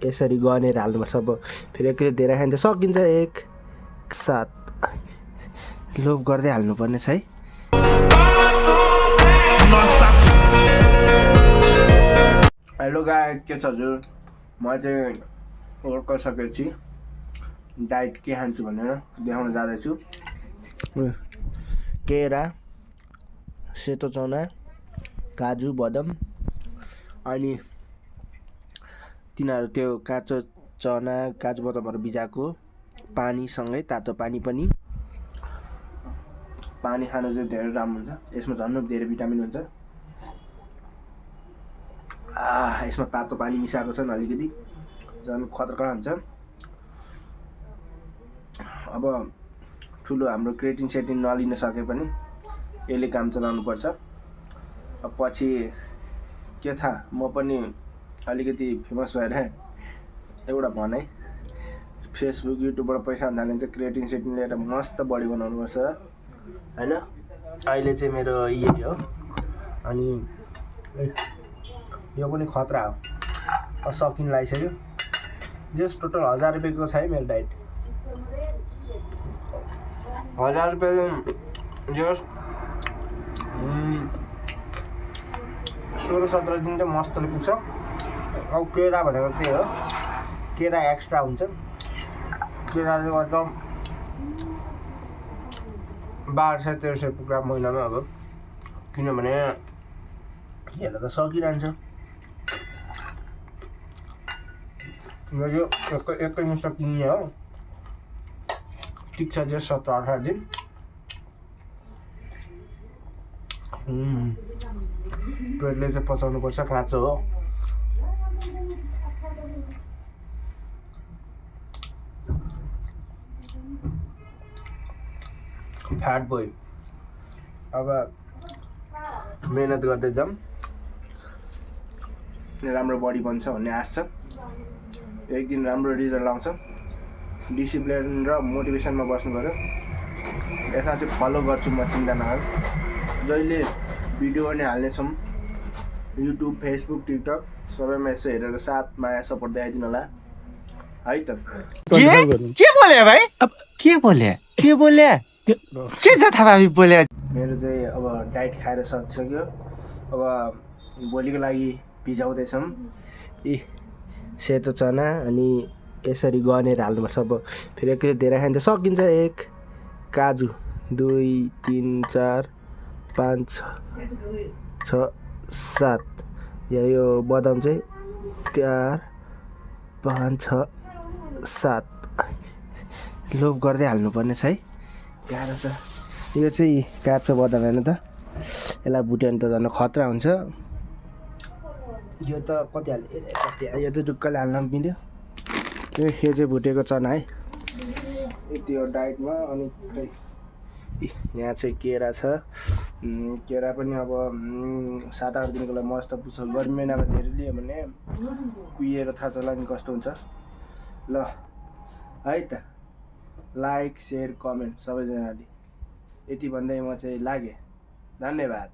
यसरी गनेर हाल्नुपर्छ। अब फेरि एकैचोटि धेरै खान्छ सकिन्छ एक साथ लोभ गर्दै हाल्नुपर्ने छ है। हेलो गाइस, के छ हजुर? म चाहिँ वर्काइसकेपछि डाइट के खान्छु भनेर देखाउन जाँदैछु। केरा, सेतो चना, काजु, बदाम अनि तिनीहरू त्यो काँचो चना काजु बदामहरू भिजाएको पानीसँगै तातो पानी पनि। पानी खानु चाहिँ धेरै राम्रो हुन्छ, यसमा झन् धेरै भिटामिन हुन्छ। यसमा तातो पानी मिसाएको छ अलिकति, झन् खतरनाक हुन्छ। अब ठुलो हाम्रो क्रिएटिन सेटिन नलिन सके पनि यसले काम चलाउनु पर्छ। अब पछि के थाहा, म पनि अलिकति फेमस भएर एउटा भनाइ फेसबुक युट्युबबाट पैसा हाल्ने चाहिँ क्रिएटिन सेटिन लिएर मस्त बडी बनाउनुपर्छ हैन। अहिले चाहिँ मेरो यही हो। अनि यो पनि खतरा हो, सकिन लागिसक्यो। जस टोटल 1000 रुपियाँको छ है मेरो डाइट। 1000 रुपियाँ जस 16-17 दिन चाहिँ मस्तले पुग्छ। अब केरा भनेको त्यही हो, केरा एक्स्ट्रा हुन्छ। केराले गर्दा 1200-1300 पुग्छ महिनामा। अब किनभने केरा त सकिरहन्छ। यो एकैमा सकिने हो। ठिक छ, जो 17-18 दिन। पेटले चाहिँ पचाउनु पर्छ, काँचो हो। फ्याट बोय अब मेहनत गर्दै जाऊँ, राम्रो बडी बन्छ भन्ने आश छ। एक दिन राम्रो रिजल्ट आउँछ। डिसिप्लिन र मोटिभेसनमा बस्नु पर्यो। यसमा चाहिँ फलो गर्छु म, चिन्ता नगर। जहिले भिडियो पनि हाल्नेछौँ युट्युब फेसबुक टिकटक सबैमा, यसो हेरेर साथ माया सपोर्ट देखाइदिनु होला है त। के बोले भाइ? अब के बोले के छ थाहा बोले? मेरो चाहिँ अब डाइट खाएर सकिसक्यो। अब भोलिको लागि भिजाउँदैछौँ सेतो चना अनि यसरी गनेर हाल्नुपर्छ। अब फेरि एकैचोटि धेरै खान्छ सकिन्छ एक काजु 2 3 4 5 6 7 यो बदाम चाहिँ 4 5 6 7 लोभ गर्दै हाल्नुपर्ने छ है। गाह्रो छ। यो चाहिँ काँचो बदाम होइन त, यसलाई भुट्यो भने त झन् खतरा हुन्छ। यो त कति हाल्यो, यो त ढुक्कले हाल्न मिल्यो। यो चाहिँ भुटेको चना है, यति हो डाइटमा। अनि खै यहाँ चाहिँ केरा छ। केरा पनि अब 7-8 दिनको लागि मस्त पुग्छ। गर्मी महिनामा धेरै लियो भने कुहिएर थाहा छ नि कस्तो हुन्छ। ल है त, लाइक सेयर कमेन्ट सबैजनाले। यति भन्दै म चाहिँ लागेँ। धन्यवाद।